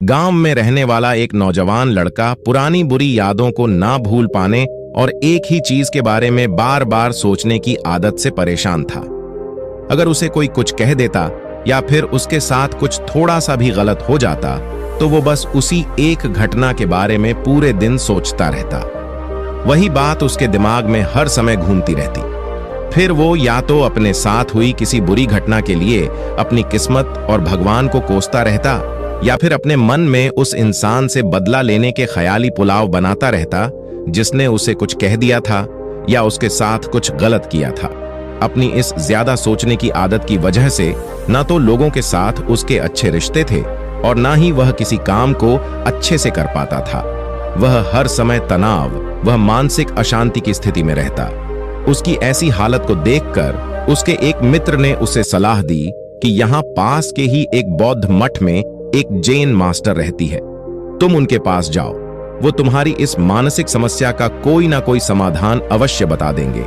गांव में रहने वाला एक नौजवान लड़का पुरानी बुरी यादों को ना भूल पाने और एक ही चीज के बारे में बार बार सोचने की आदत से परेशान था। अगर उसे कोई कुछ कह देता या फिर उसके साथ कुछ थोड़ा सा भी गलत हो जाता तो वो बस उसी एक घटना के बारे में पूरे दिन सोचता रहता। वही बात उसके दिमाग में हर समय घूमती रहती। फिर वो या तो अपने साथ हुई किसी बुरी घटना के लिए अपनी किस्मत और भगवान को कोसता रहता या फिर अपने मन में उस इंसान से बदला लेने के ख्याली पुलाव बनाता रहता जिसने उसे कुछ कह दिया था या उसके साथ कुछ गलत किया था। अपनी इस ज्यादा सोचने की आदत की वजह से ना तो लोगों के साथ उसके अच्छे रिश्ते थे और ना ही वह किसी काम को अच्छे से कर पाता था। वह हर समय तनाव वह मानसिक अशांति की स्थिति में रहता। उसकी ऐसी हालत को देखकर उसके एक मित्र ने उसे सलाह दी कि यहाँ पास के ही एक बौद्ध मठ में एक जैन मास्टर रहती है, तुम उनके पास जाओ, वो तुम्हारी इस मानसिक समस्या का कोई ना कोई समाधान अवश्य बता देंगे।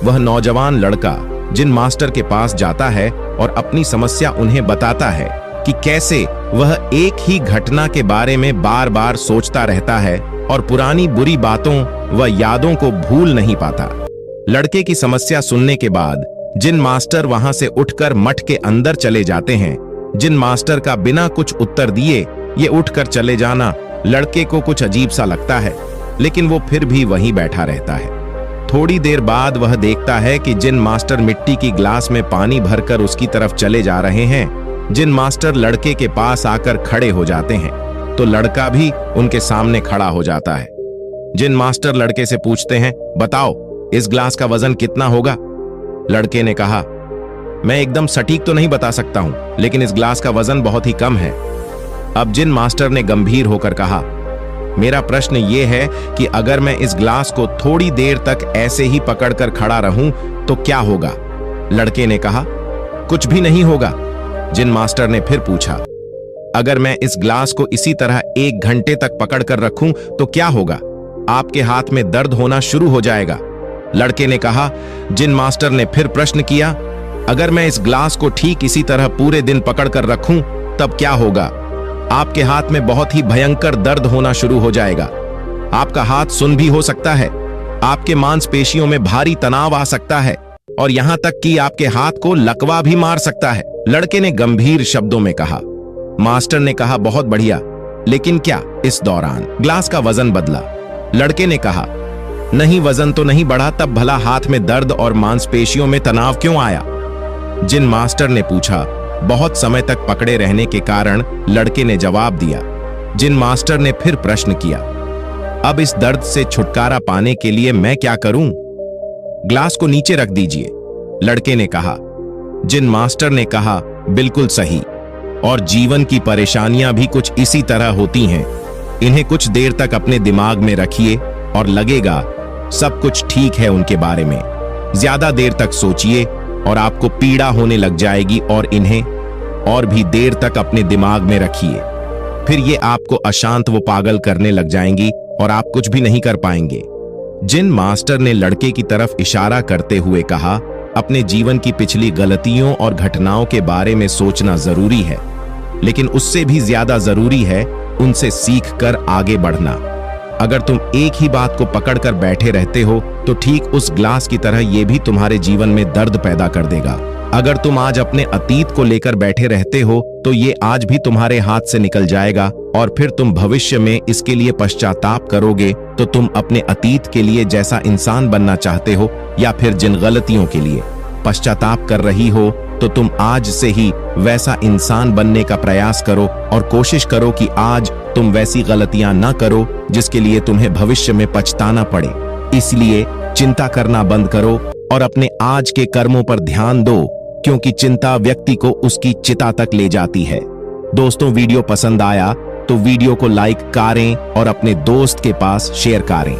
वह नौजवान लड़का जिन मास्टर के पास जाता है और अपनी समस्या उन्हें बताता है कि कैसे वह एक ही घटना के बारे में बार बार सोचता रहता है और पुरानी बुरी बातों व यादों को भूल नहीं पाता। लड़के की समस्या सुनने के बाद जिन मास्टर वहां से उठकर मठ के अंदर चले जाते हैं, जिन मास्टर का बिना कुछ उत्तर दिए ये उठकर चले जाना लड़के को कुछ अजीब सा लगता है, लेकिन वो फिर भी वहीं बैठा रहता है। थोड़ी देर बाद वह देखता है कि जिन मास्टर मिट्टी की ग्लास में पानी भरकर उसकी तरफ चले जा रहे हैं, जिन मास्टर लड़के के पास आकर खड़े हो जाते हैं, तो लड़का भी उनके सामने खड़ा हो जाता है। जिन मास्टर लड़के से पूछते हैं, बताओ इस ग्लास का वजन कितना होगा? लड़के ने कहा, मैं एकदम सटीक तो नहीं बता सकता हूं, लेकिन इस ग्लास का वजन बहुत ही कम है। अब जिन मास्टर ने गंभीर होकर कहा, मेरा प्रश्न यह है कि अगर मैं इस ग्लास को थोड़ी देर तक ऐसे ही पकड़कर खड़ा रहूं तो क्या होगा? लड़के ने कहा, कुछ भी नहीं होगा। जिन मास्टर ने फिर पूछा, अगर मैं इस ग्लास को इसी तरह 1 घंटे तक पकड़कर रखूं तो क्या होगा? आपके हाथ में दर्द होना शुरू हो जाएगा। लड़के ने कहा। जिन मास्टर ने फिर प्रश्न किया, अगर मैं इस ग्लास को ठीक इसी तरह पूरे दिन पकड़कर रखूं तब क्या होगा? आपके हाथ में बहुत ही भयंकर दर्द होना शुरू हो जाएगा। आपका हाथ सुन्न भी हो सकता है, आपके मांसपेशियों में भारी तनाव आ सकता है और यहां तक कि आपके हाथ को लकवा भी मार सकता है। लड़के ने गंभीर शब्दों में कहा। मास्टर ने कहा, बहुत बढ़िया, लेकिन क्या इस दौरान ग्लास का वजन बदला? लड़के ने कहा, नहीं, वजन तो नहीं बढ़ा, तब भला हाथ में दर्द और मांसपेशियों में तनाव क्यों आया? जिन मास्टर ने पूछा। बहुत समय तक पकड़े रहने के कारण लड़के ने जवाब दिया। जिन मास्टर ने फिर प्रश्न किया, अब इस दर्द से छुटकारा पाने के लिए मैं क्या करूं? ग्लास को नीचे रख दीजिए, लड़के ने कहा। जिन मास्टर ने कहा, बिल्कुल सही, और जीवन की परेशानियां भी कुछ इसी तरह होती हैं। इन्हें कुछ देर तक अपने दिमाग में रखिए और लगेगा सब कुछ ठीक है उनके बारे में। ज्यादा देर तक सोचिए और आपको पीड़ा होने लग जाएगी और इन्हें और भी देर तक अपने दिमाग में रखिए, फिर ये आपको अशांत व पागल करने लग जाएंगी और आप कुछ भी नहीं कर पाएंगे। जिन मास्टर ने लड़के की तरफ इशारा करते हुए कहा, अपने जीवन की पिछली गलतियों और घटनाओं के बारे में सोचना जरूरी है, लेकिन उससे भी ज्यादा जरूरी है उनसे सीख कर आगे बढ़ना। अगर तुम एक ही बात को पकड़कर बैठे रहते हो तो ठीक उस ग्लास की तरह यह भी तुम्हारे जीवन में दर्द पैदा कर देगा। अगर तुम आज अपने अतीत को लेकर बैठे रहते हो तो ये आज भी तुम्हारे हाथ से निकल जाएगा और फिर तुम भविष्य में इसके लिए पश्चाताप करोगे। तो तुम अपने अतीत के लिए जैसा इंसान बनना चाहते हो या फिर जिन गलतियों के लिए पश्चाताप कर रही हो, तो तुम आज से ही वैसा इंसान बनने का प्रयास करो और कोशिश करो कि आज तुम वैसी गलतियां ना करो जिसके लिए तुम्हें भविष्य में पछताना पड़े। इसलिए चिंता करना बंद करो और अपने आज के कर्मों पर ध्यान दो, क्योंकि चिंता व्यक्ति को उसकी चिता तक ले जाती है। दोस्तों, वीडियो पसंद आया तो वीडियो को लाइक करें और अपने दोस्त के पास शेयर करें।